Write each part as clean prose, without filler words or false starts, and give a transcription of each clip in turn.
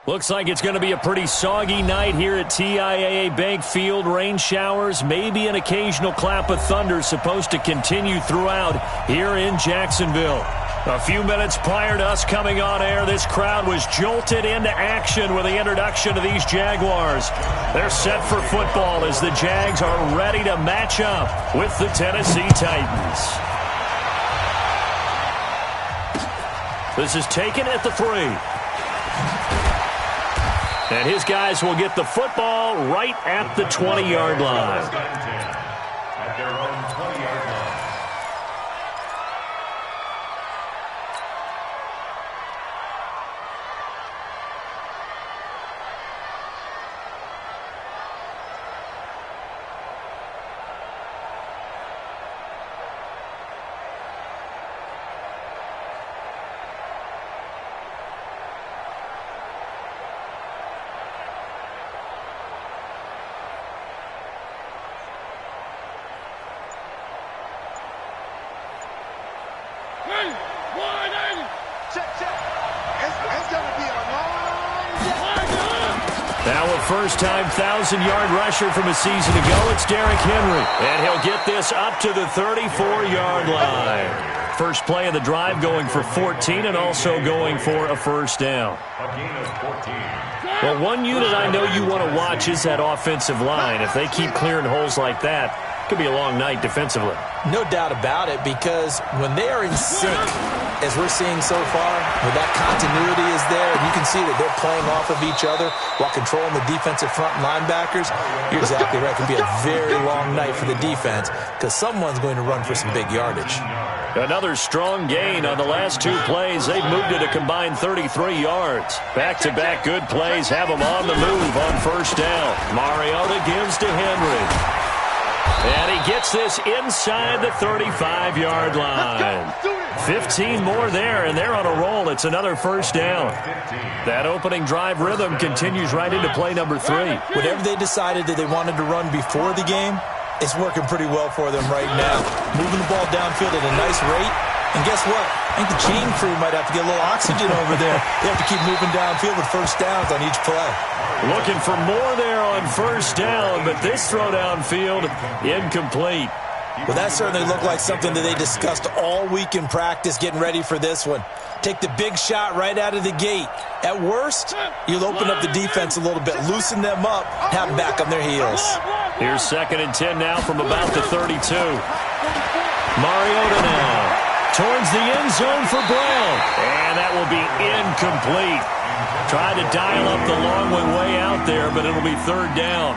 Looks like it's going to be a pretty soggy night here at TIAA Bank Field. Rain showers, maybe an occasional clap of thunder supposed to continue throughout here in Jacksonville. A few minutes prior to us coming on air, this crowd was jolted into action with the introduction of these Jaguars. They're set for football as the Jags are ready to match up with the Tennessee Titans. This is taken at the 3. And his guys will get the football right at the 20-yard line. At their own 20-yard line. Now a first-time 1,000-yard rusher from a season ago, it's Derrick Henry. And he'll get this up to the 34-yard line. First play of the drive going for 14 and also going for a first down. Well, one unit I know you want to watch is that offensive line. If they keep clearing holes like that, it could be a long night defensively. No doubt about it, because when they are in sync, as we're seeing so far, where that continuity is there, and you can see that they're playing off of each other while controlling the defensive front linebackers, you're exactly right. It could be a very long night for the defense because someone's going to run for some big yardage. Another strong gain on the last two plays. They've moved it a combined 33 yards. Back-to-back good plays have them on the move on first down. Mariota gives to Henry. And he gets this inside the 35-yard line. 15 more there, and they're on a roll. It's another first down. That opening drive rhythm continues right into play number 3. Whatever they decided that they wanted to run before the game, it's working pretty well for them right now. Moving the ball downfield at a nice rate. And guess what? I think the chain crew might have to get a little oxygen over there. They have to keep moving downfield with first downs on each play. Looking for more there on first down, but this throw downfield incomplete. Well, that certainly looked like something that they discussed all week in practice, getting ready for this one. Take the big shot right out of the gate. At worst, you'll open up the defense a little bit, loosen them up, have them back on their heels. Here's 2nd and 10 now from about the 32. Mariota now towards the end zone for Brown. And that will be incomplete. Tried to dial up the long way out there, but it'll be third down.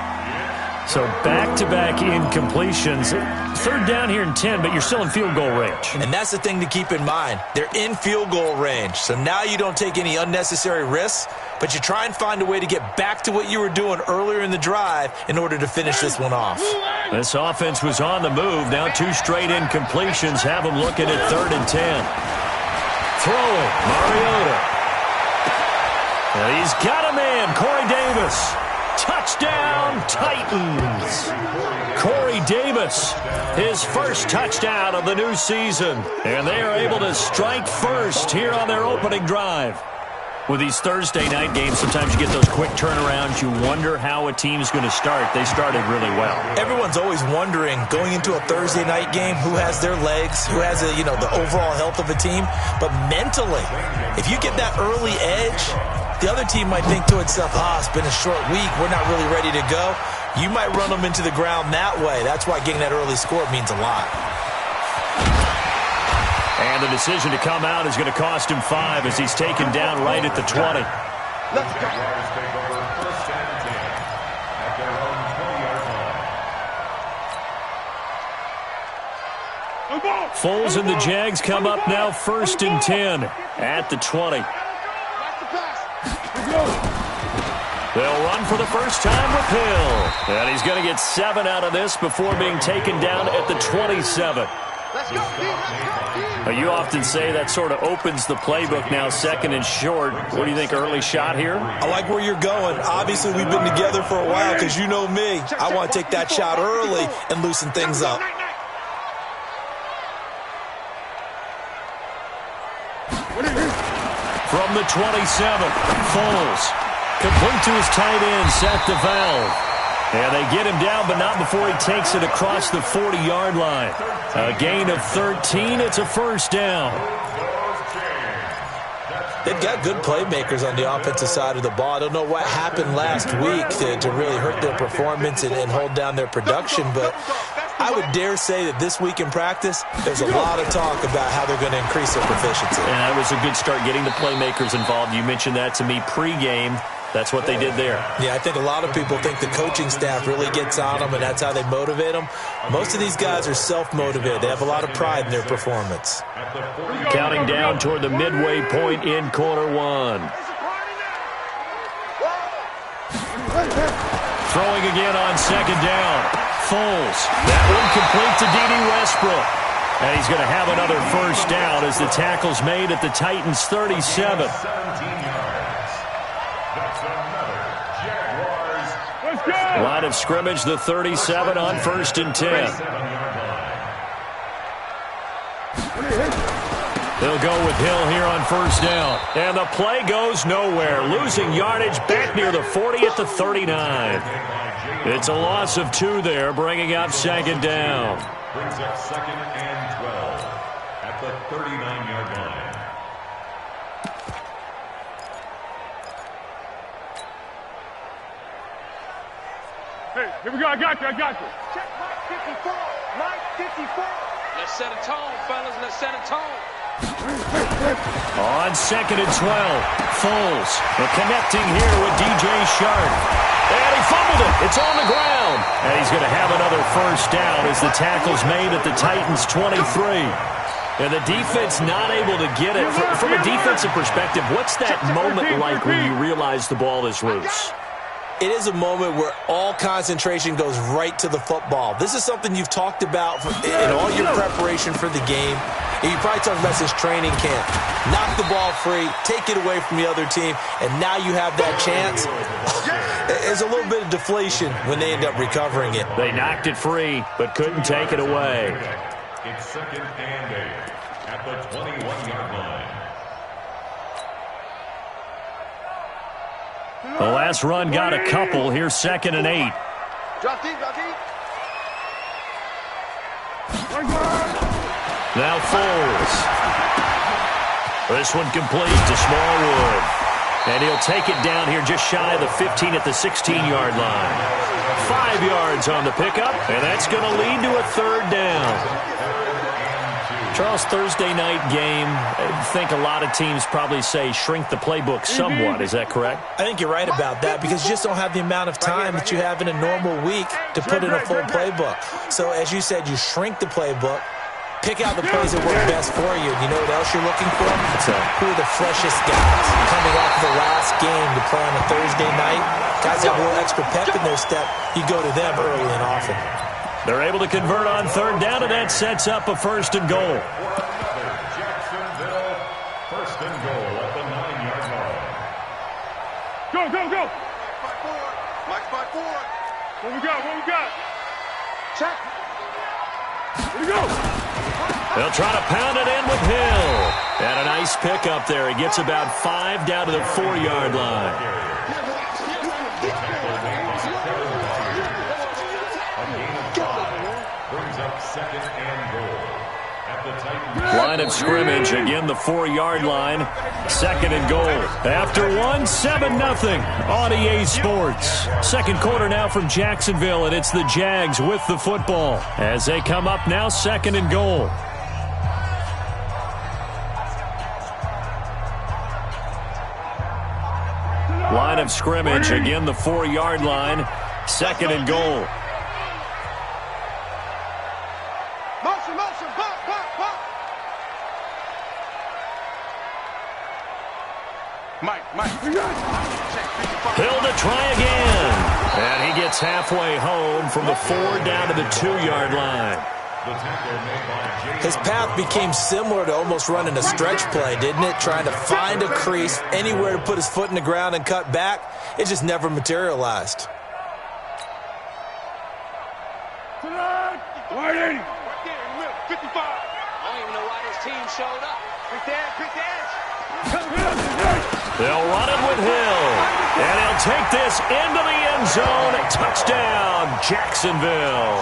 So back-to-back incompletions. Third down here in 10, but you're still in field goal range. And that's the thing to keep in mind. They're in field goal range. So now you don't take any unnecessary risks, but you try and find a way to get back to what you were doing earlier in the drive in order to finish this one off. This offense was on the move. Now 2 straight incompletions have them looking at 3rd and 10. Throwing, Mariota. And he's got a man, Corey Davis. Touchdown, Titans. Corey Davis, his first touchdown of the new season. And they are able to strike first here on their opening drive. With these Thursday night games, sometimes you get those quick turnarounds. You wonder how a team's going to start. They started really well. Everyone's always wondering, going into a Thursday night game, who has their legs, who has the overall health of a team. But mentally, if you get that early edge, the other team might think to itself, it's been a short week, we're not really ready to go. You might run them into the ground that way. That's why getting that early score means a lot. And the decision to come out is going to cost him 5 as he's taken down right at the 20. Let's go. Take over 1st and 10 at their own 20-yard line. Foles and the Jags come up now 1st and 10 at the 20. They'll run for the first time with Hill. And he's going to get 7 out of this before being taken down at the 27. Let's go, You often say that sort of opens the playbook now, 2nd and short. What do you think, early shot here? I like where you're going. Obviously, we've been together for a while because you know me. I want to take that shot early and loosen things up. From the 27, Foles Complete to his tight end, Seth DeValve. And they get him down, but not before he takes it across the 40-yard line. A gain of 13. It's a first down. They've got good playmakers on the offensive side of the ball. I don't know what happened last week to really hurt their performance and hold down their production, but I would dare say that this week in practice, there's a lot of talk about how they're going to increase their proficiency. And that was a good start getting the playmakers involved. You mentioned that to me pregame. That's what they did there. Yeah, I think a lot of people think the coaching staff really gets on them, and that's how they motivate them. Most of these guys are self-motivated. They have a lot of pride in their performance. Counting down toward the midway point in quarter one. Throwing again on second down. Foles. That one complete to D.D. Westbrook. And he's going to have another first down as the tackle's made at the Titans' 37. Line of scrimmage, the 37 on 1st and 10. They'll go with Hill here on first down. And the play goes nowhere. Losing yardage back near the 40 at the 39. It's a loss of 2 there, bringing up second down. Brings up 2nd and 12 at the 39-yard line. Hey, here we go. I got you. Check Mike 54. Mike 54. Let's set a tone, fellas. Let's set a tone. On 2nd and 12, Foles. The connecting here with DJ Sharp. And he fumbled it. It's on the ground. And he's going to have another first down as the tackle's made at the Titans' 23. And the defense not able to get it. From a defensive perspective, what's that moment like when you realize the ball is loose? It is a moment where all concentration goes right to the football. This is something you've talked about in all your preparation for the game. And you probably talked about since training camp. Knock the ball free, take it away from the other team, and now you have that chance. There's a little bit of deflation when they end up recovering it. They knocked it free, but couldn't take it away. It's 2nd and 8 at the 21-yard line. The last run got a couple. Here's 2nd and 8. Drop deep. Now Foles. This one complete to Smallwood. And he'll take it down here just shy of the 15 at the 16-yard line. 5 yards on the pickup, and that's going to lead to a third down. Charles, Thursday night game, I think a lot of teams probably say shrink the playbook somewhat. Is that correct? I think you're right about that because you just don't have the amount of time that you have in a normal week to put in a full playbook. So as you said, you shrink the playbook, pick out the plays that work best for you. You know what else you're looking for? Who are the freshest guys coming off of the last game to play on a Thursday night? Guys have a little extra pep in their step. You go to them early and often. They're able to convert on third down, and that sets up a 1st and goal. Jacksonville, 1st and goal at the 9-yard line. Go. Mike 54. What we got? Check. Here we go. They'll try to pound it in with Hill. And a nice pickup there. He gets about 5 down to the 4-yard line. Brings up 2nd and goal at the Titans. Line of scrimmage, again the 4-yard line. 2nd and goal. After 7-0 on EA Sports. Second quarter now from Jacksonville, and it's the Jags with the football as they come up now 2nd and goal. Line of scrimmage, again the 4-yard line. 2nd and goal. Motion, pop. Mike. Hill to try again. And he gets halfway home from the 4 down to the 2-yard line. His path became similar to almost running a stretch play, didn't it? Trying to find a crease, anywhere to put his foot in the ground and cut back. It just never materialized. Wide 80. 55. I don't even know why this team showed up. Quick the edge. They'll run it with Hill. And he'll take this into the end zone. Touchdown, Jacksonville.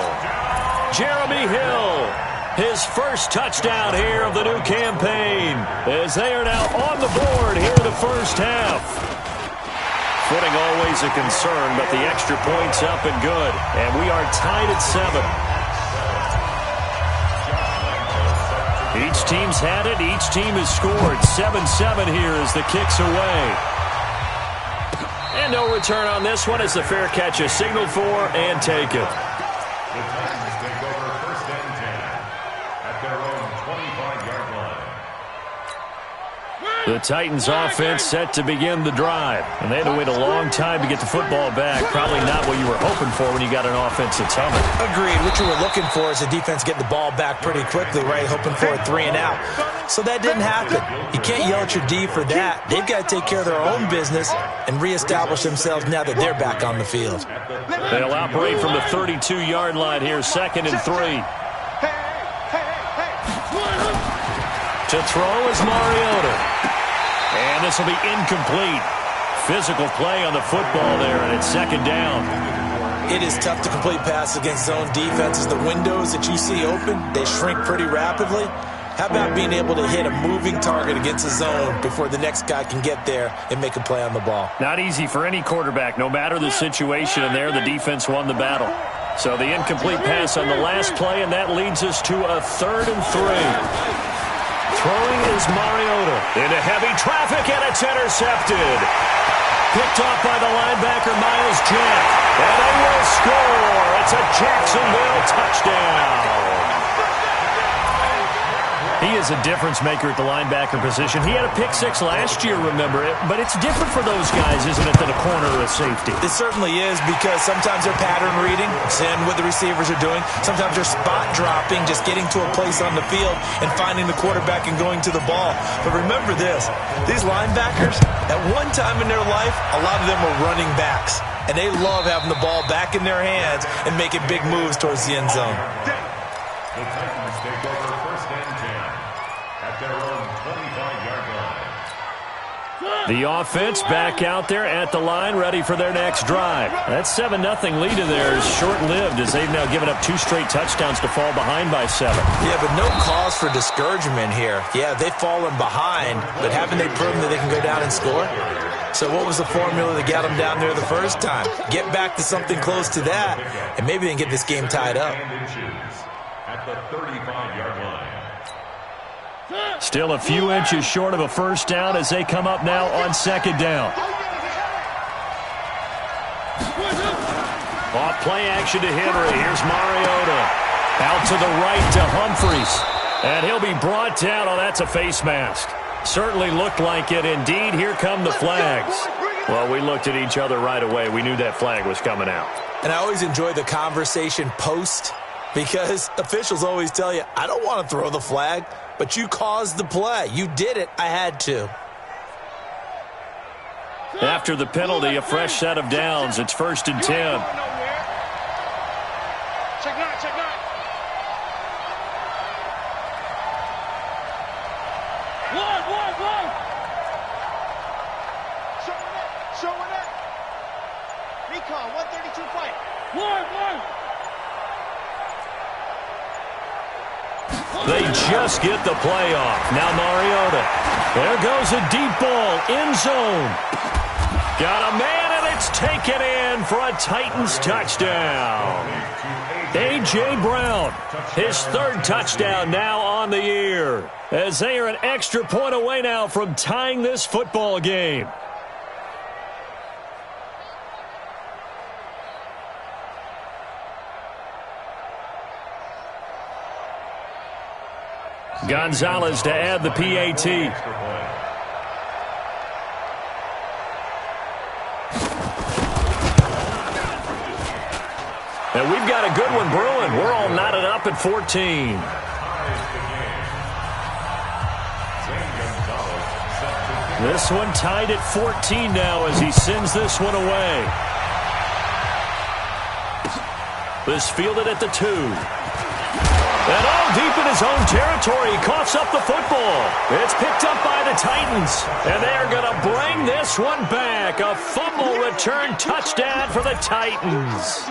Jeremy Hill, his first touchdown here of the new campaign, as they are now on the board here in the first half. Footing always a concern, but the extra point's up and good. And we are tied at 7. Each team's had it. Each team has scored. 7-7 here as the kick's away. And no return on this one as the fair catch is signaled for and taken. The Titans take over first and 10 at their own 25-yard line. The Titans offense set to begin the drive. And they had to wait a long time to get the football back. Probably not what you were hoping for when you got an offense that's humming. Agreed. What you were looking for is the defense getting the ball back pretty quickly, right? Hoping for a 3 and out. So that didn't happen. You can't yell at your D for that. They've got to take care of their own business and reestablish themselves now that they're back on the field. They'll operate from the 32-yard line here, 2nd and 3. To throw is Mariota. And this will be incomplete. Physical play on the football there, and it's 2nd down. It is tough to complete passes against zone defenses. The windows that you see open, they shrink pretty rapidly. How about being able to hit a moving target against a zone before the next guy can get there and make a play on the ball? Not easy for any quarterback, no matter the situation, and there the defense won the battle. So the incomplete pass on the last play, and that leads us to a 3rd and 3. Throwing is Mariota into heavy traffic, and it's intercepted. Picked off by the linebacker, Miles Jack. And they will score. It's a Jacksonville touchdown. He is a difference maker at the linebacker position. He had a pick 6 last year, remember it. But it's different for those guys, isn't it, than a corner or a safety? It certainly is, because sometimes they're pattern reading, seeing what the receivers are doing. Sometimes they're spot dropping, just getting to a place on the field and finding the quarterback and going to the ball. But remember this, these linebackers, at one time in their life, a lot of them were running backs. And they love having the ball back in their hands and making big moves towards the end zone. The Titans take over first and 10 at their own 25-yard line. The offense back out there at the line, ready for their next drive. That 7-0 lead of theirs is short-lived as they've now given up 2 straight touchdowns to fall behind by 7. Yeah, but no cause for discouragement here. Yeah, they've fallen behind, but haven't they proven that they can go down and score? So what was the formula that got them down there the first time? Get back to something close to that, and maybe they can get this game tied up. At the 35-yard line. Still a few inches short of a first down as they come up now on 2nd down. Off play action to Henry. Here's Mariota. Out to the right to Humphries. And he'll be brought down. Oh, that's a face mask. Certainly looked like it. Indeed, here come the flags. Well, we looked at each other right away. We knew that flag was coming out. And I always enjoy the conversation post, because officials always tell you, I don't want to throw the flag, but you caused the play. You did it. I had to. After the penalty, a fresh set of downs. It's 1st and 10. Check 9, check 9. One. Showing up. Recon, 132 fight. One. They just get the play off. Now Mariota. There goes a deep ball. End zone. Got a man, and it's taken in for a Titans touchdown. A.J. Brown, his 3rd touchdown now on the year, as they are an extra point away now from tying this football game. Gonzalez to add the PAT. And we've got a good one brewing. We're all knotted up at 14. This one tied at 14 now as he sends this one away. This fielded at the 2. And all deep in his own territory, he coughs up the football. It's picked up by the Titans, and they are going to bring this this one back. A fumble return touchdown for the Titans.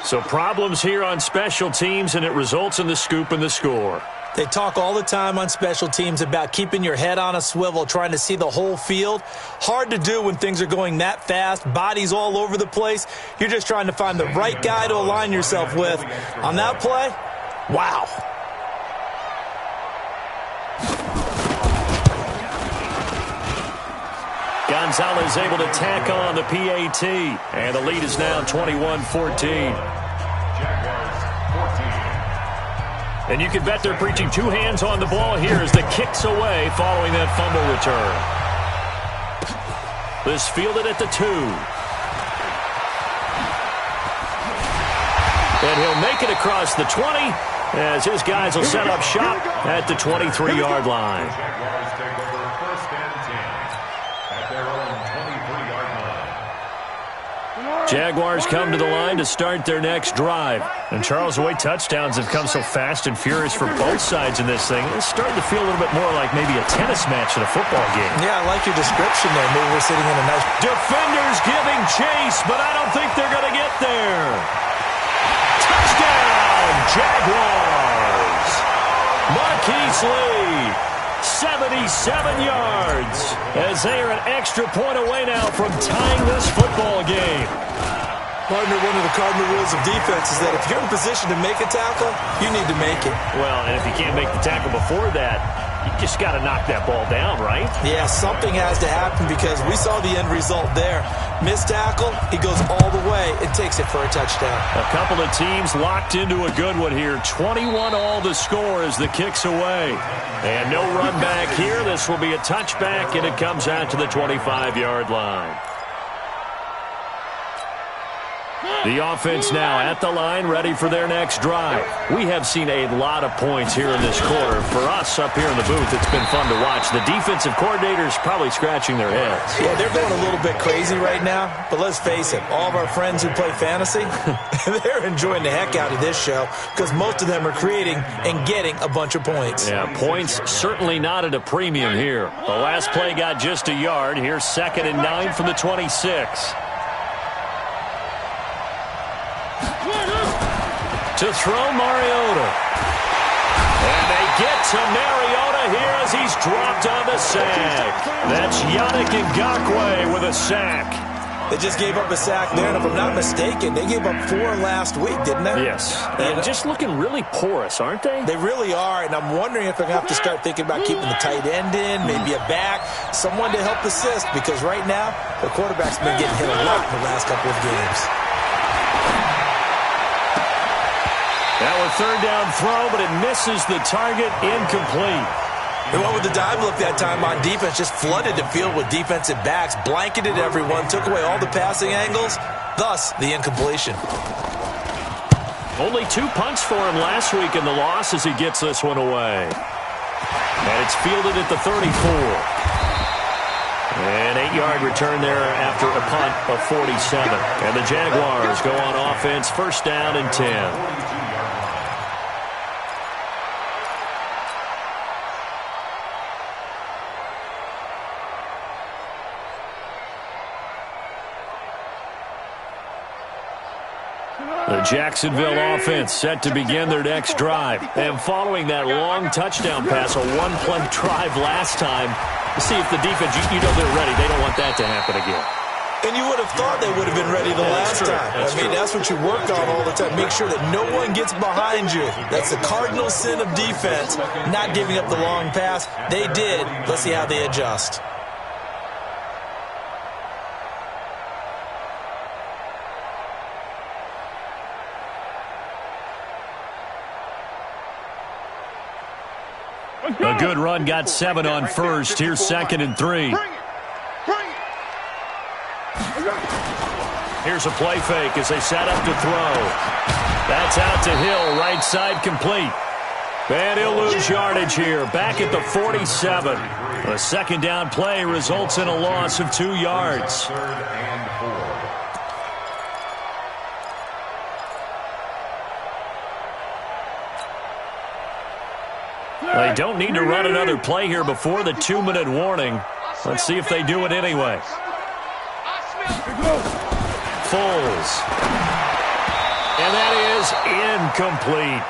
So problems here on special teams, and it results in the scoop and the score. They talk all the time on special teams about keeping your head on a swivel, trying to see the whole field. Hard to do when things are going that fast, bodies all over the place. You're just trying to find the right guy to align yourself with. On that play, wow. Gonzalez able to tack on the PAT, and the lead is now 21-14. And you can bet they're preaching two hands on the ball here as the kick's away following that fumble return. This fielded at the 2. And he'll make it across the 20 as his guys will set up shop at the 23-yard line. Jaguars take over 1st and 10 at their own 23-yard line. Jaguars come to the line to start their next drive. And Charles, the way touchdowns have come so fast and furious for both sides in this thing, it's starting to feel a little bit more like maybe a tennis match in a football game. Yeah, I like your description there. Maybe we're sitting in a nice... Defenders giving chase, but I don't think they're going to get there. Touchdown, Jaguars! Marquise Lee, 77 yards, as they are an extra point away now from tying this football game. Partner, one of the cardinal rules of defense is that if you're in position to make a tackle, you need to make it. Well, and if you can't make the tackle before that, you just got to knock that ball down, right? Yeah, something has to happen because we saw the end result there. Missed tackle, he goes all the way and takes it for a touchdown. A couple of teams locked into a good one here. 21-all the score as the kick's away. And no run back here. This will be a touchback, and it comes out to the 25-yard line. The offense now at the line, ready for their next drive. We have seen a lot of points here in this quarter. For us up here in the booth, it's been fun to watch. The defensive coordinators probably scratching their heads. Yeah, they're going a little bit crazy right now, but let's face it, all of our friends who play fantasy, they're enjoying the heck out of this show because most of them are creating and getting a bunch of points. Yeah, points certainly not at a premium here. The last play got just a yard. Here's 2nd and 9 from the 26. To throw Mariota. And they get to Mariota here as he's dropped on the sack. That's Yannick Ngakoue with a sack. They just gave up a sack there, and if I'm not mistaken, they gave up 4 last week, didn't they? Yes. And just looking really porous, aren't they? They really are, and I'm wondering if they're going to have to start thinking about keeping the tight end in, maybe a back, someone to help assist, because right now, the quarterback's been getting hit a lot in the last couple of games. That was 3rd down throw, but it misses the target, incomplete. They went with the dive look that time on defense, just flooded the field with defensive backs, blanketed everyone, took away all the passing angles, thus the incompletion. Only 2 punts for him last week in the loss as he gets this one away. And it's fielded at the 34. An 8-yard return there after a punt of 47. And the Jaguars go on offense, 1st down and 10. The Jacksonville offense set to begin their next drive. And following that long touchdown pass, a one-play drive last time, to see if the defense, you know they're ready. They don't want that to happen again. And you would have thought they would have been ready the last time. That's what you work on all the time. Make sure that no one gets behind you. That's the cardinal sin of defense, not giving up the long pass. They did. Let's see how they adjust. A good run, got 7 on 1st. Here's 2nd and 3. Here's a play fake as they set up to throw. That's out to Hill, right side complete. And he'll lose yardage here, back at the 47. A 2nd down play results in a loss of 2 yards. 3rd and 4. They don't need to run another play here before the 2-minute warning. Let's see if they do it anyway. Foles. And that is incomplete.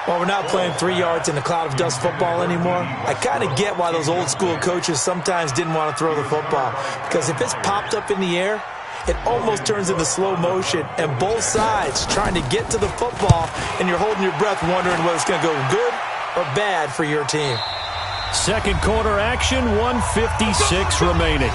Well, we're not playing 3 yards in a cloud of dust football anymore. I kind of get why those old school coaches sometimes didn't want to throw the football. Because if it's popped up in the air, it almost turns into slow motion. And both sides trying to get to the football, and you're holding your breath wondering whether it's going to go good or bad for your team. Second quarter action, 1:56 remaining.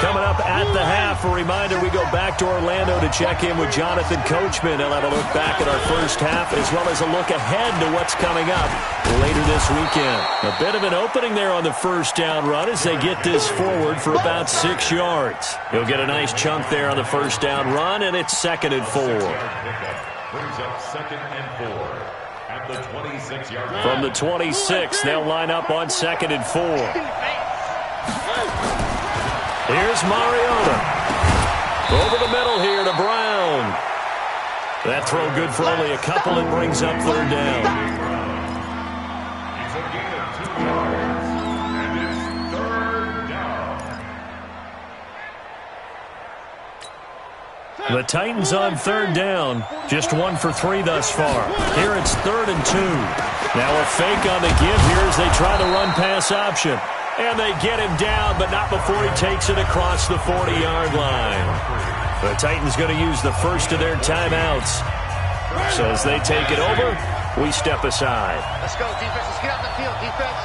Coming up at the half, a reminder, we go back to Orlando to check in with Jonathan Coachman. He'll have a look back at our first half as well as a look ahead to what's coming up later this weekend. A bit of an opening there on the first down run as they get this forward for about 6 yards. He'll get a nice chunk there on the first down run, and it's 2nd and 4. Brings up 2nd and 4 at the 26-yard line. From the 26, they'll line up on 2nd and 4. Here's Mariota. Over the middle here to Brown. That throw good for only a couple and brings up 3rd down. It's a gain of 2 yards, and it's 3rd down. The Titans on 3rd down. Just 1 for 3 thus far. Here it's 3rd and 2. Now a fake on the give here as they try the run-pass option. And they get him down, but not before he takes it across the 40-yard line. The Titans going to use the first of their timeouts. So as they take it over, we step aside. Let's go, defense. Let's get out the field, defense.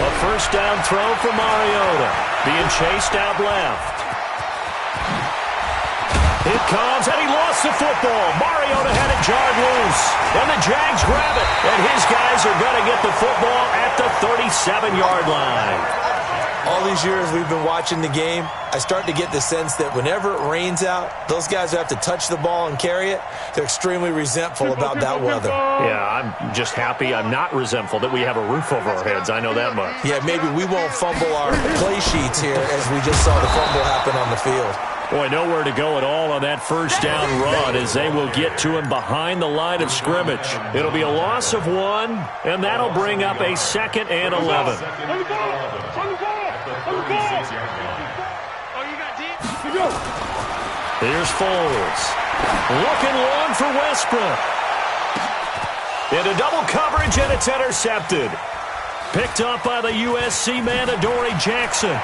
A first down throw for Mariota. Being chased out left. It comes, and he lost the football. Mariota had it jarred loose. And the Jags grab it. And his guys are going to get the football at the 37-yard line. All these years we've been watching the game, I start to get the sense that whenever it rains out, those guys who have to touch the ball and carry it, they're extremely resentful about that weather. Yeah, I'm just happy I'm not resentful that we have a roof over our heads. I know that much. Yeah, maybe we won't fumble our play sheets here as we just saw the fumble happen on the field. Boy, nowhere to go at all on that first down run as they will get to him behind the line of scrimmage. It'll be a loss of 1, and that'll bring up a 2nd and 11. Here's Foles. Looking long for Westbrook. Into double coverage, and it's intercepted. Picked up by the USC man, Adoree Jackson.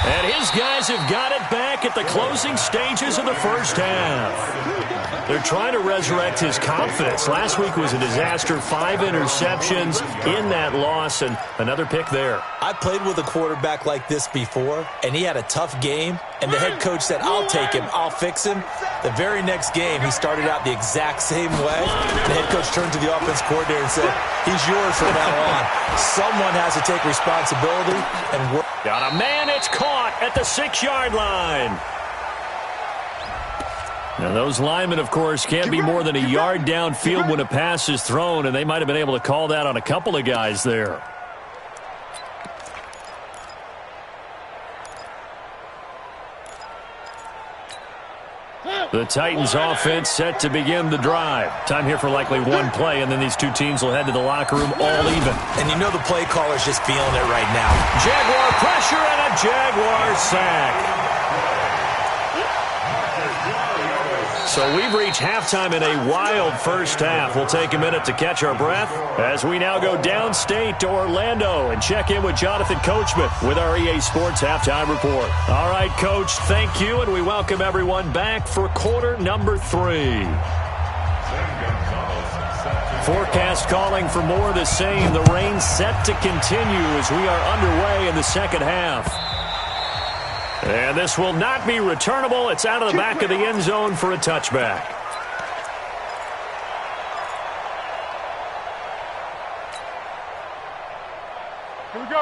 And his guys have got it back at the closing stages of the first half. They're trying to resurrect his confidence. Last week was a disaster. 5 interceptions in that loss, and another pick there. I played with a quarterback like this before, and he had a tough game, and the head coach said, I'll take him, I'll fix him. The very next game, he started out the exact same way. The head coach turned to the offense coordinator and said, he's yours from now on. Someone has to take responsibility and work. Got a man, it's caught at the 6-yard line. Now, those linemen, of course, can't be more than a yard downfield when a pass is thrown, and they might have been able to call that on a couple of guys there. The Titans offense set to begin the drive. Time here for likely one play, and then these two teams will head to the locker room all even. And you know the play caller's just feeling it right now. Jaguar pressure and a Jaguar sack. So we've reached halftime in a wild first half. We'll take a minute to catch our breath as we now go downstate to Orlando and check in with Jonathan Coachman with our EA Sports Halftime Report. All right, Coach, thank you, and we welcome everyone back for quarter number 3. Forecast calling for more of the same. The rain set to continue as we are underway in the second half. And this will not be returnable. It's out of the back of the end zone for a touchback.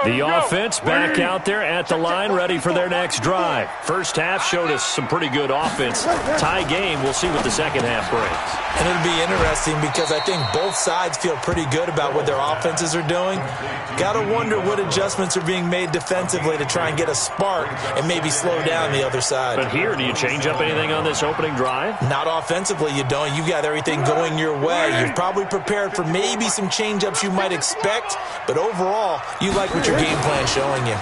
The offense back out there at the line, ready for their next drive. First half showed us some pretty good offense. Tie game. We'll see what the second half brings. And it'll be interesting because I think both sides feel pretty good about what their offenses are doing. Got to wonder what adjustments are being made defensively to try and get a spark and maybe slow down the other side. But here, do you change up anything on this opening drive? Not offensively, you don't. You got everything going your way. You're probably prepared for maybe some change-ups you might expect, but overall, you like what your game plan's showing you.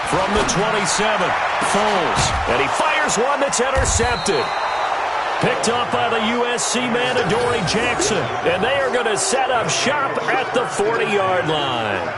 From the 27, Foles, and he fires one that's intercepted. Picked up by the USC man, Adoree Jackson. And they are going to set up shop at the 40-yard line.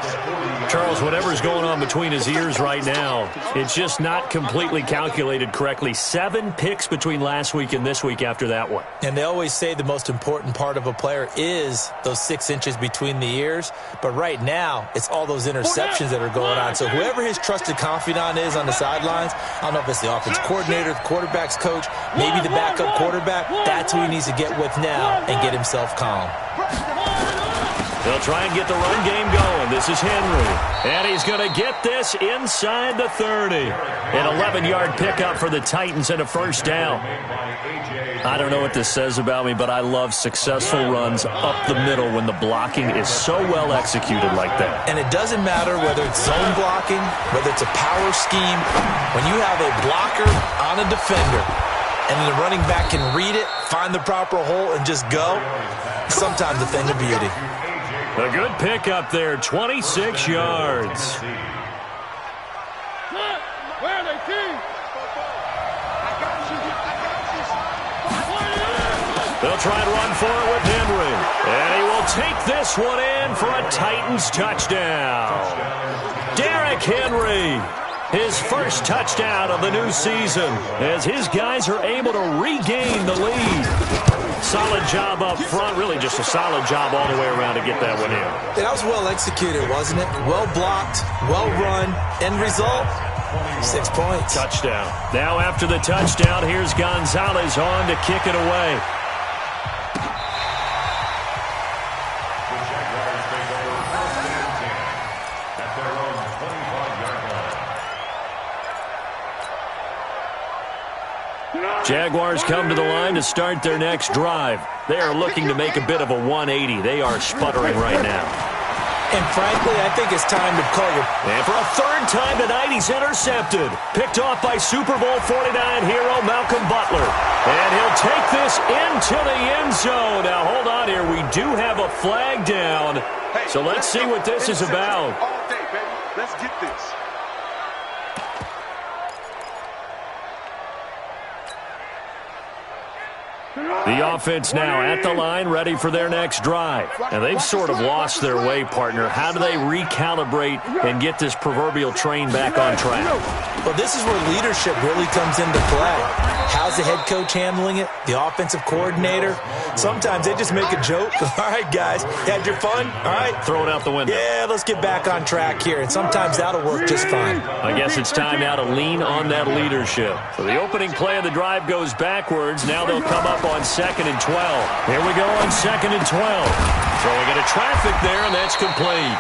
Charles, whatever's going on between his ears right now, it's just not completely calculated correctly. 7 picks between last week and this week after that one. And they always say the most important part of a player is those 6 inches between the ears. But right now, it's all those interceptions that are going on. So whoever his trusted confidant is on the sidelines, I don't know if it's the offense coordinator, the quarterback's coach, maybe the backup quarterback, that's who he needs to get with now and get himself calm. They'll try and get the run game going. This is Henry. And he's going to get this inside the 30. An 11-yard pickup for the Titans and a first down. I don't know what this says about me, but I love successful runs up the middle when the blocking is so well executed like that. And it doesn't matter whether it's zone blocking, whether it's a power scheme. When you have a blocker on a defender, and the running back can read it, find the proper hole, and just go, sometimes a thing of beauty. A good pickup there, 26 yards. Where are they, team? They'll try and run for it with Henry. And he will take this one in for a Titans touchdown. Derrick Henry, his first touchdown of the new season, as his guys are able to regain the lead. Solid job up front, really just a solid job all the way around to get that one in. That was well executed, wasn't it? Well blocked, well run, end result, 6 points. Touchdown. Now after the touchdown, here's Gonzalez on to kick it away. Jaguars come to the line to start their next drive. They are looking to make a bit of a 180. They are sputtering right now. And frankly, I think it's time to call your... And for a third time tonight, he's intercepted. Picked off by Super Bowl 49 hero Malcolm Butler. And he'll take this into the end zone. Now, hold on here. We do have a flag down. So let's see what this is about. All day, baby. Let's get this. The offense now at the line, ready for their next drive. And they've sort of lost their way, partner. How do they recalibrate and get this proverbial train back on track? Well, this is where leadership really comes into play. How's the head coach handling it? The offensive coordinator? Sometimes they just make a joke. All right, guys, you had your fun? All right. Throw it out the window. Yeah, let's get back on track here. And sometimes that'll work just fine. I guess it's time now to lean on that leadership. So the opening play of the drive goes backwards. Now they'll come up on 2nd and 12. Here we go on 2nd and 12. Throwing into traffic there, and that's complete.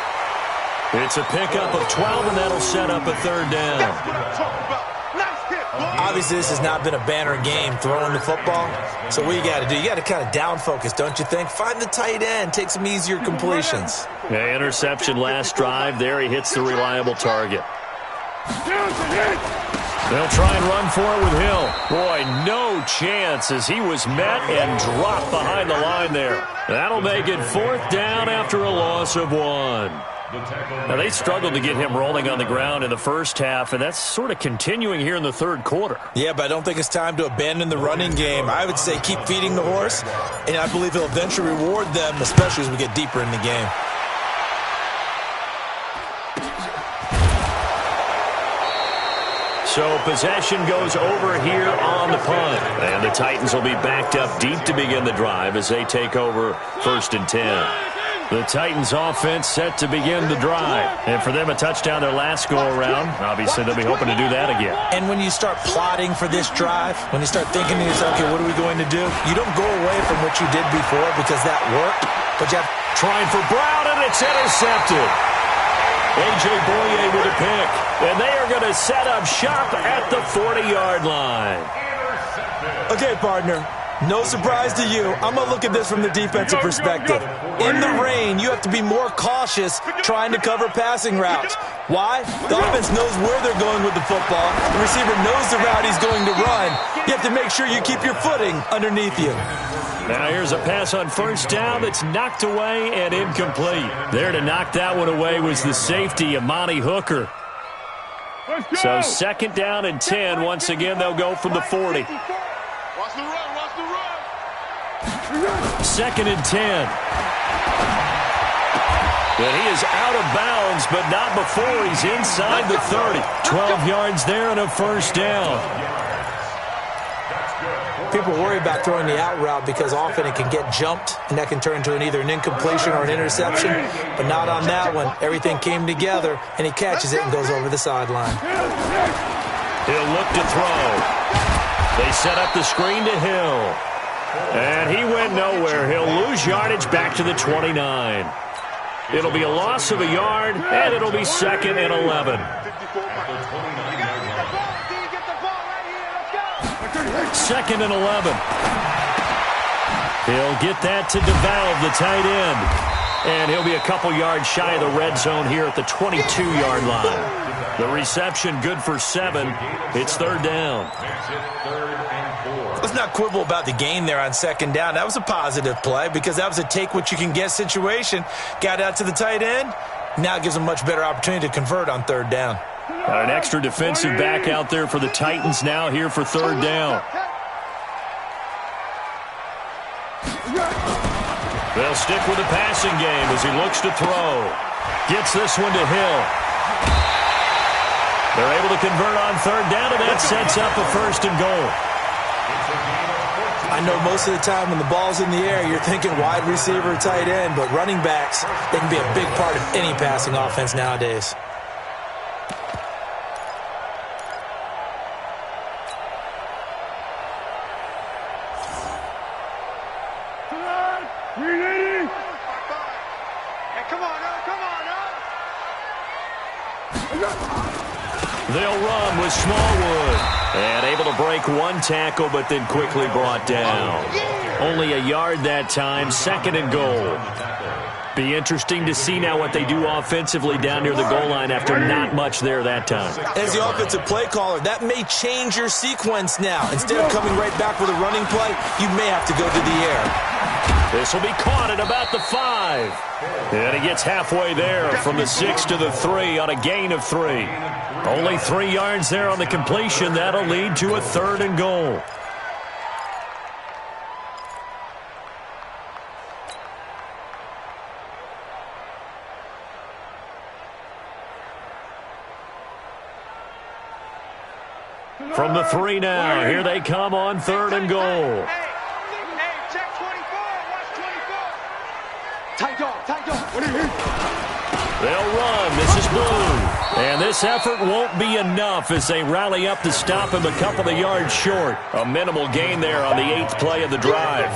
It's a pickup of 12, and that'll set up a third down. Obviously, this has not been a banner game throwing the football. So what you got to do, you got to kind of down focus, don't you think? Find the tight end, take some easier completions. Yeah, interception last drive. There he hits the reliable target. They'll try and run for it with Hill. Boy, no chance as he was met and dropped behind the line there. That'll make it 4th down after a loss of 1. Now, they struggled to get him rolling on the ground in the first half, and that's sort of continuing here in the third quarter. Yeah, but I don't think it's time to abandon the running game. I would say keep feeding the horse, and I believe he'll eventually reward them, especially as we get deeper in the game. So possession goes over here on the punt. And the Titans will be backed up deep to begin the drive as they take over 1st and 10. The Titans offense set to begin the drive. And for them, a touchdown their last go-around. Obviously, they'll be hoping to do that again. And when you start plotting for this drive, when you start thinking to yourself, okay, what are we going to do? You don't go away from what you did before because that worked. But you have trying for Brown, and it's intercepted. A.J. Boye with a pick. And they are going to set up shop at the 40-yard line. Okay, partner, No surprise to you. I'm going to look at this from the defensive perspective. In the rain, you have to be more cautious trying to cover passing routes. Why? The offense knows where they're going with the football. The receiver knows the route he's going to run. You have to make sure you keep your footing underneath you. Now here's a pass on first down that's knocked away and incomplete. There to knock that one away was the safety, Amani Hooker. So 2nd down and 10. Once again, they'll go from the 40. Watch the run, watch the run. 2nd and 10. And he is out of bounds, but not before he's inside the 30. 12 yards there and a first down. People worry about throwing the out route because often it can get jumped, and that can turn into either an incompletion or an interception. But not on that one. Everything came together, and he catches it and goes over the sideline. He'll look to throw. They set up the screen to Hill. And he went nowhere. He'll lose yardage back to the 29. It'll be a loss of a yard, and it'll be 2nd and 11. 2nd and 11. He'll get that to DeValve, the tight end. And he'll be a couple yards shy of the red zone here at the 22-yard line. The reception good for 7. It's 3rd down. Let's not quibble about the gain there on 2nd down. That was a positive play because that was a take-what-you-can-get situation. Got out to the tight end. Now it gives them a much better opportunity to convert on 3rd down. Got an extra defensive back out there for the Titans now here for 3rd down. They'll stick with the passing game as he looks to throw. Gets this one to Hill. They're able to convert on 3rd down, and that sets up a 1st and goal. I know most of the time when the ball's in the air, you're thinking wide receiver, tight end, but running backs, they can be a big part of any passing offense nowadays. They'll run with Smallwood. And able to break one tackle, but then quickly brought down. Only a yard that time, 2nd and goal. Be interesting to see now what they do offensively down near the goal line after not much there that time. As the offensive play caller, that may change your sequence now. Instead of coming right back with a running play, you may have to go to the air. This will be caught at about the 5. And he gets halfway there from the 6 to the 3 on a gain of 3. Only 3 yards there on the completion. That'll lead to a 3rd and goal. From the 3 now, here they come on 3rd and goal. Check 24, watch 24. Tight dog, tight dog. What do you mean? They'll run. This is Blue. And this effort won't be enough as they rally up to stop him a couple of yards short. A minimal gain there on the 8th play of the drive.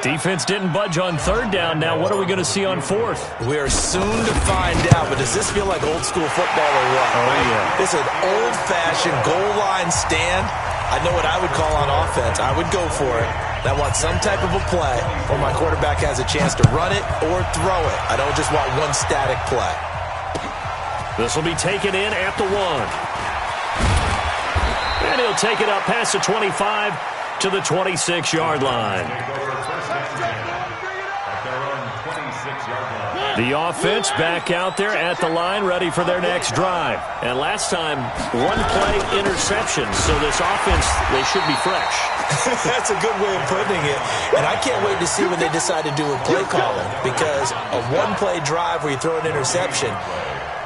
Defense didn't budge on 3rd down. Now what are we going to see on 4th? We are soon to find out, but does this feel like old school football or what? Oh, yeah. This is an old-fashioned goal line stand. I know what I would call on offense. I would go for it. I want some type of a play where my quarterback has a chance to run it or throw it. I don't just want one static play. This will be taken in at the 1. And he'll take it up past the 25 to the 26-yard line. The offense back out there at the line, ready for their next drive. And last time, 1-play interception. So this offense, they should be fresh. That's a good way of putting it. And I can't wait to see when they decide to do a play calling, because a 1-play drive where you throw an interception,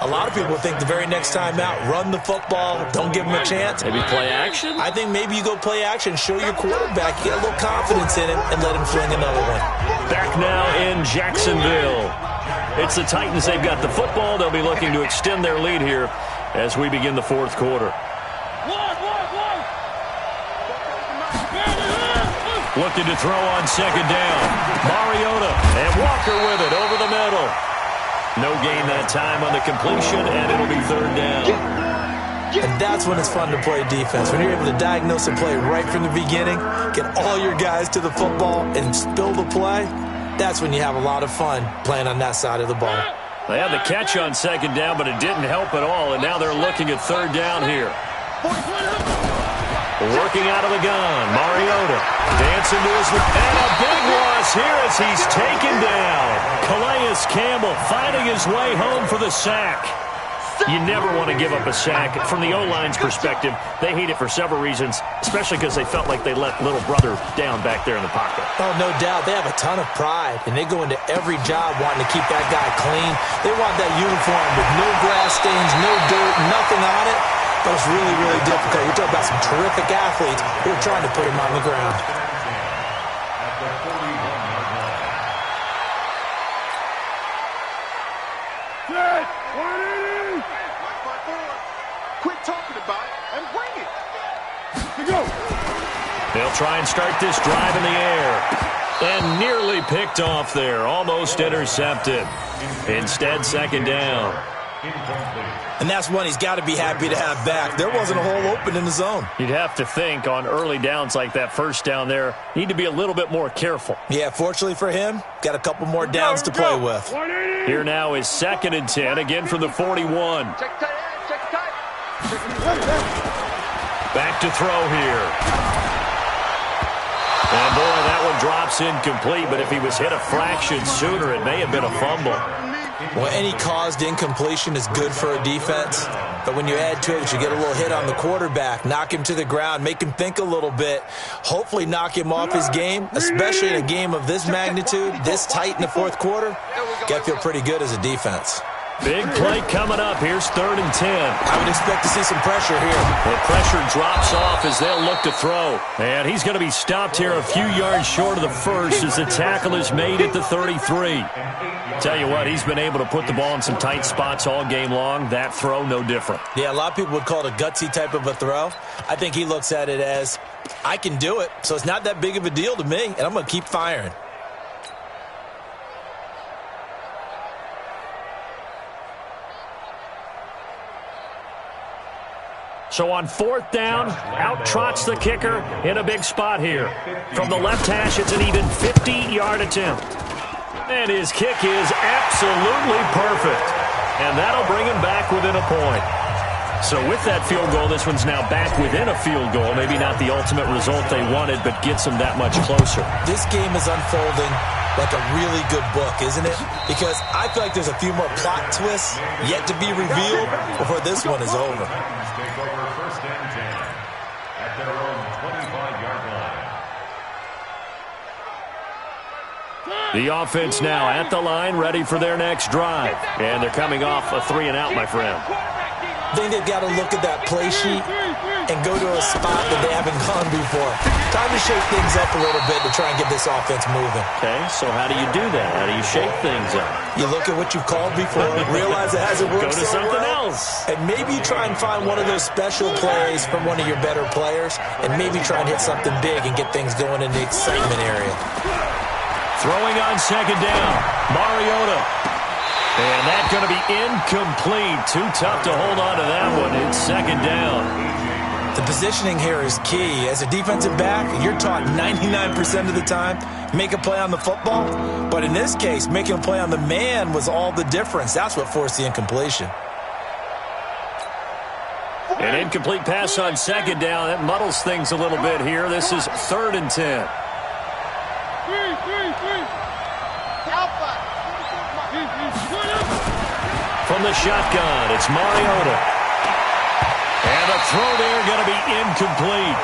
a lot of people think the very next time out, run the football, don't give them a chance. Maybe play action? I think maybe you go play action, show your quarterback, get a little confidence in him, and let him fling another one. Back now in Jacksonville. It's the Titans. They've got the football. They'll be looking to extend their lead here as we begin the 4th quarter. Looking to throw on 2nd down. Mariota and Walker with it over the middle. No gain that time on the completion, and it'll be 3rd down. And that's when it's fun to play defense. When you're able to diagnose a play right from the beginning, get all your guys to the football, and spill the play, that's when you have a lot of fun playing on that side of the ball. They had the catch on second down, but it didn't help at all, and now they're looking at third down here. Working out of the gun, Mariota dancing to his left. And a big loss here as he's taken down. Calais Campbell finding his way home for the sack. You never want to give up a sack. From the O-line's perspective, they hate it for several reasons, especially because they felt like they let little brother down back there in the pocket. Oh, no doubt. They have a ton of pride, and they go into every job wanting to keep that guy clean. They want that uniform with no grass stains, no dirt, nothing on it. But it's really, really difficult. You're talking about some terrific athletes who are trying to put him on the ground. At the 41-yard line. Set. 180. Quit talking about it and bring it. Here go. They'll try and start this drive in the air. And nearly picked off there. Almost intercepted. Instead, second down. And that's one he's got to be happy to have back. There wasn't a hole open in the zone. You'd have to think on early downs like that first down there, need to be a little bit more careful. Yeah, fortunately for him, got a couple more downs to play with. 180. Here now is 2nd and 10, again from the 41. Check tight end, check tight. Back to throw here. And boy, that one drops incomplete, but if he was hit a fraction sooner, it may have been a fumble. Well, any caused incompletion is good for a defense. But when you add to it, you get a little hit on the quarterback, knock him to the ground, make him think a little bit, hopefully knock him off his game, especially in a game of this magnitude, this tight in the fourth quarter. Got to feel pretty good as a defense. Big play coming up. Here's 3rd and 10. I would expect to see some pressure here. The pressure drops off as they'll look to throw. And he's going to be stopped here a few yards short of the first as the tackle is made at the 33. Tell you what, he's been able to put the ball in some tight spots all game long. That throw, no different. Yeah, a lot of people would call it a gutsy type of a throw. I think he looks at it as, I can do it, so it's not that big of a deal to me, and I'm going to keep firing. So on 4th down, out trots the kicker in a big spot here. From the left hash, it's an even 50-yard attempt. And his kick is absolutely perfect. And that'll bring him back within a point. So with that field goal, this one's now back within a field goal. Maybe not the ultimate result they wanted, but gets them that much closer. This game is unfolding like a really good book, isn't it? Because I feel like there's a few more plot twists yet to be revealed before this one is over. Take over 1st and 10 at their own 25-yard line. The offense now at the line, ready for their next drive. And they're coming off a 3-and-out, my friend. I think they've got to look at that play sheet and go to a spot that they haven't gone before. Time to shake things up a little bit to try and get this offense moving. Okay, so how do you do that? How do you shake things up? You look at what you've called before, realize it hasn't worked Go to so something well, else. and maybe try and find one of those special plays from one of your better players, and maybe try and hit something big and get things going in the excitement area. Throwing on 2nd down, Mariota. And that's going to be incomplete. Too tough to hold on to that one. It's 2nd down. The positioning here is key. As a defensive back, you're taught 99% of the time, make a play on the football. But in this case, making a play on the man was all the difference. That's what forced the incompletion. An incomplete pass on 2nd down. That muddles things a little bit here. This is 3rd and 10. From the shotgun, it's Mariota. And a throw there going to be incomplete.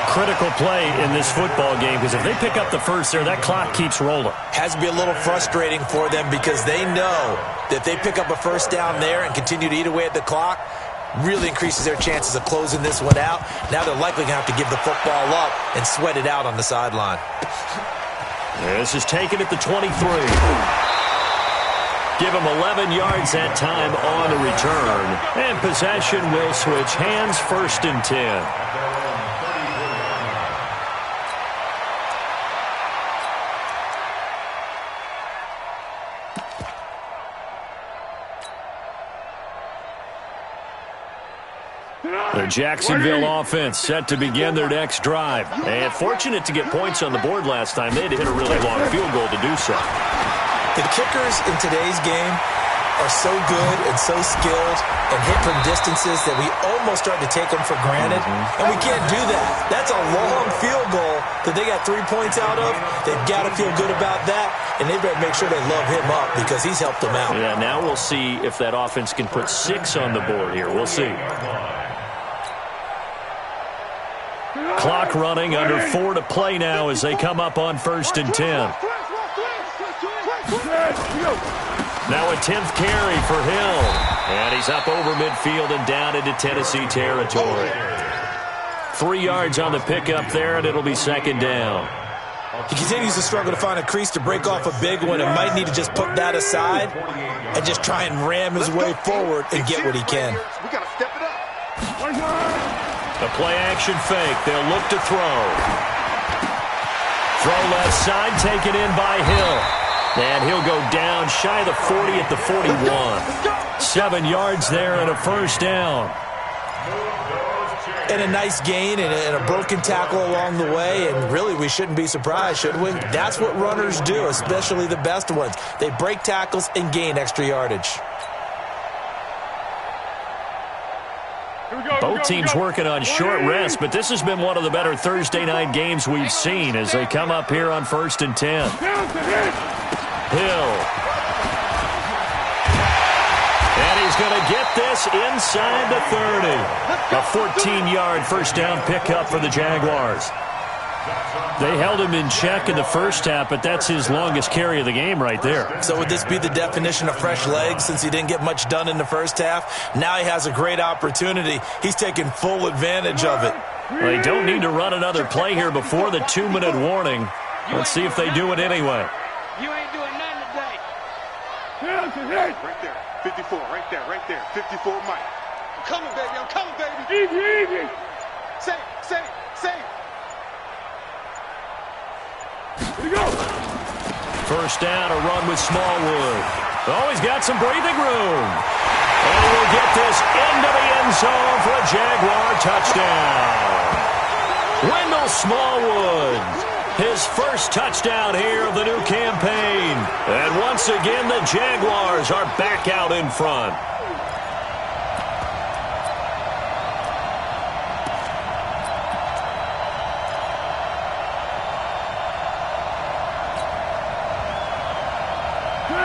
Critical play in this football game because if they pick up the first there, that clock keeps rolling. Has to be a little frustrating for them because they know that if they pick up a first down there and continue to eat away at the clock, really increases their chances of closing this one out. Now they're likely going to have to give the football up and sweat it out on the sideline. This is taken at the 23. Give him 11 yards that time on the return. And possession will switch hands, 1st and 10. The Jacksonville offense set to begin their next drive. And fortunate to get points on the board last time. They had to hit a really long field goal to do so. The kickers in today's game are so good and so skilled and hit from distances that we almost start to take them for granted. And we can't do that. That's a long field goal that they got 3 points out of. They've got to feel good about that, and they better make sure they love him up because he's helped them out. Yeah, now we'll see if that offense can put 6 on the board here. We'll see. Clock running, under 4 to play now as they come up on 1st and 10. Now a 10th carry for Hill. And he's up over midfield and down into Tennessee territory. 3 yards on the pickup there, and it'll be 2nd down. He continues to struggle to find a crease to break off a big one and might need to just put that aside and just try and ram his way forward and get what he can. We got to step it up. A play-action fake. They'll look to throw. Throw left side, taken in by Hill. And he'll go down shy of the 40 at the 41. 7 yards there and a 1st down. And a nice gain and a broken tackle along the way. And really, we shouldn't be surprised, should we? That's what runners do, especially the best ones. They break tackles and gain extra yardage. Both teams working on short rest, but this has been one of the better Thursday night games we've seen as they come up here on 1st and 10. Hill. And he's going to get this inside the 30. A 14-yard 1st down pickup for the Jaguars. They held him in check in the first half, but that's his longest carry of the game right there. So would this be the definition of fresh legs since he didn't get much done in the first half? Now he has a great opportunity. He's taking full advantage of it. Well, they don't need to run another play here before the 2-minute warning. Let's see if they do it anyway. You ain't doing nothing today. Right there. 54, right there. 54, Mike. I'm coming, baby. I'm coming, baby. Easy. Say. Here we go. 1st down, a run with Smallwood. Oh, he's got some breathing room. And he'll get this into the end zone for a Jaguar touchdown. Wendell Smallwood, his first touchdown here of the new campaign. And once again, the Jaguars are back out in front.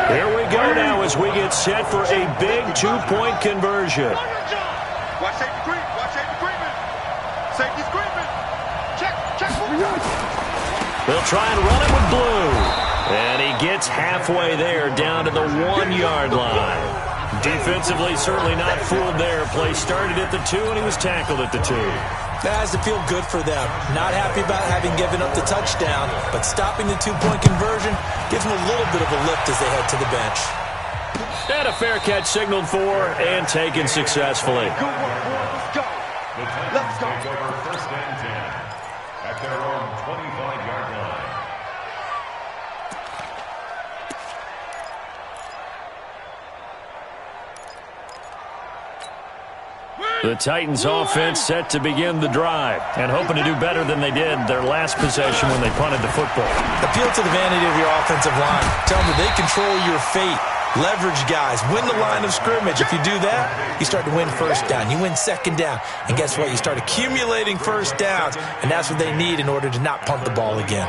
Here we go now as we get set for a big 2-point conversion. Watch safety creeping. Safety's creeping. Check. They'll try and run it with Blue. And he gets halfway there down to the 1-yard line. Defensively, certainly not fooled there. Play started at the 2, and he was tackled at the 2. That has to feel good for them. Not happy about having given up the touchdown, but stopping the 2-point conversion gives them a little bit of a lift as they head to the bench. And a fair catch signaled for and taken successfully. The Titans take over 1st and 10 at their own 25-yard line. The Titans offense set to begin the drive and hoping to do better than they did their last possession when they punted the football. Appeal to the vanity of your offensive line. Tell them that they control your fate. Leverage guys. Win the line of scrimmage. If you do that, you start to win 1st down. You win 2nd down. And guess what? You start accumulating 1st downs. And that's what they need in order to not punt the ball again.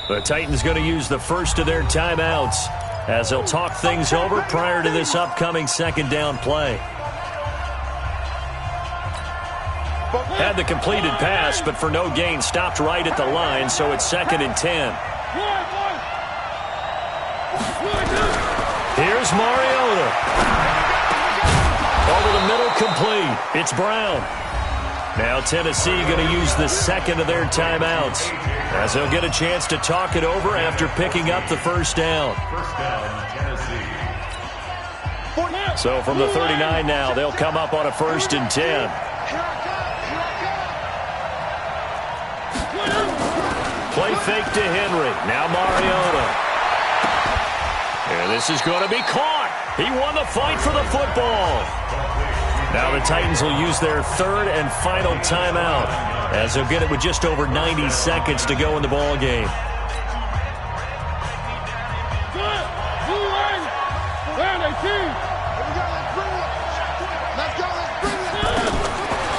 The Titans going to use the first of their timeouts as they'll talk things over prior to this upcoming 2nd down play. Had the completed pass, but for no gain, stopped right at the line, so it's 2nd and 10. Here's Mariota. Over the middle, complete. It's Brown. Now Tennessee going to use the 2nd of their timeouts as they'll get a chance to talk it over after picking up the 1st down. 1st down, Tennessee. So from the 39 now, they'll come up on a 1st and 10. Play fake to Henry. Now Mariota. And this is going to be caught. He won the fight for the football. Now the Titans will use their third and final timeout, as they'll get it with just over 90 seconds to go in the ball game.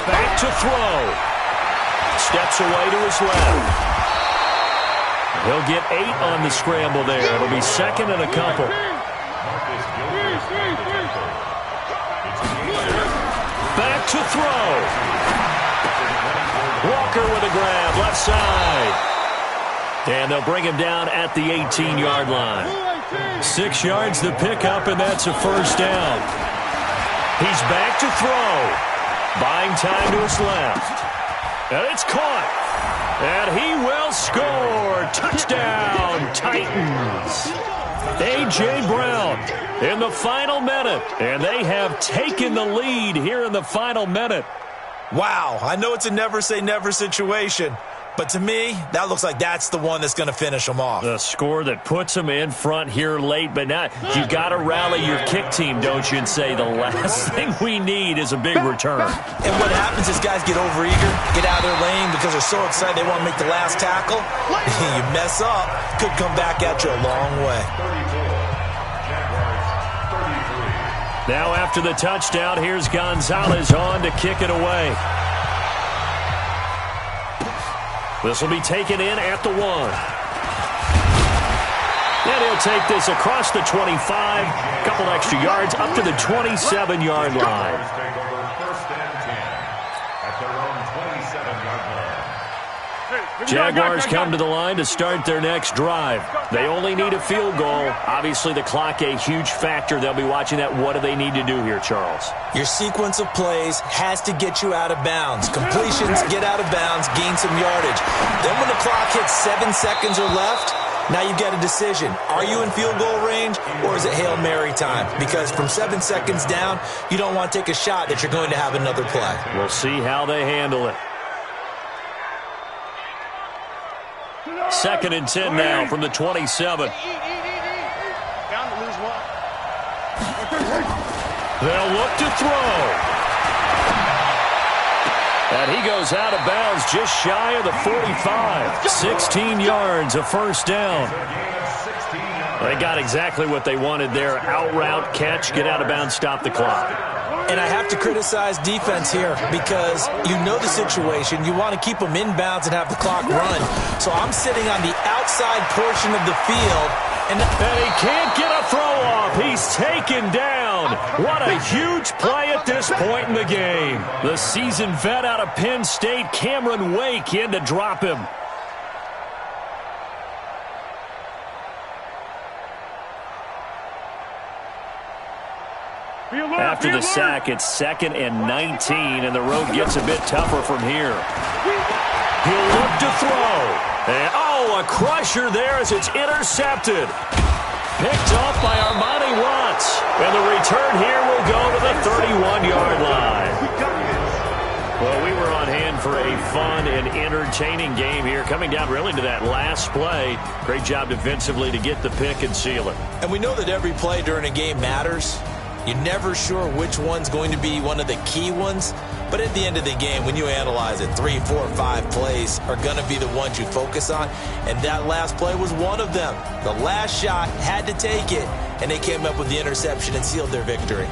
Back to throw. Steps away to his left. He'll get 8 on the scramble there. It'll be second and a couple. Back to throw. Walker with a grab, left side. And they'll bring him down at the 18-yard line. 6 yards the pickup, and that's a first down. He's back to throw. Buying time to his left. And it's caught. And he will score. Touchdown, Titans. A.J. Brown in the final minute. And they have taken the lead here in the final minute. Wow, I know it's a never-say-never situation, but to me, that looks like that's the one that's going to finish them off. The score that puts them in front here late, but now you've got to rally your kick team, don't you, and say the last thing we need is a big return. And what happens is guys get overeager, get out of their lane because they're so excited they want to make the last tackle. You mess up, could come back at you a long way. Now after the touchdown, here's Gonzalez on to kick it away. This will be taken in at the 1. And he'll take this across the 25, a couple extra yards, up to the 27-yard line. Jaguars come to the line to start their next drive. They only need a field goal. Obviously, the clock a huge factor. They'll be watching that. What do they need to do here, Charles? Your sequence of plays has to get you out of bounds. Completions, get out of bounds, gain some yardage. Then when the clock hits 7 seconds or left, now you get a decision. Are you in field goal range, or is it Hail Mary time? Because from 7 seconds down, you don't want to take a shot that you're going to have another play. We'll see how they handle it. 2nd and 10 now from the 27. Down to lose 1. They'll look to throw. And he goes out of bounds just shy of the 45. 16 yards, a first down. They got exactly what they wanted there. Out route, catch, get out of bounds, stop the clock. And I have to criticize defense here because you know the situation. You want to keep them inbounds and have the clock run. So I'm sitting on the outside portion of the field. And he can't get a throw off. He's taken down. What a huge play at this point in the game. The seasoned vet out of Penn State, Cameron Wake, in to drop him. After the sack, it's 2nd and 19, and the road gets a bit tougher from here. He'll look to throw. And, a crusher there as it's intercepted. Picked off by Armani Watts. And the return here will go to the 31-yard line. Well, we were on hand for a fun and entertaining game here, coming down really to that last play. Great job defensively to get the pick and seal it. And we know that every play during a game matters. You're never sure which one's going to be one of the key ones. But at the end of the game, when you analyze it, 3, 4, 5 plays are going to be the ones you focus on. And that last play was one of them. The last shot had to take it, and they came up with the interception and sealed their victory.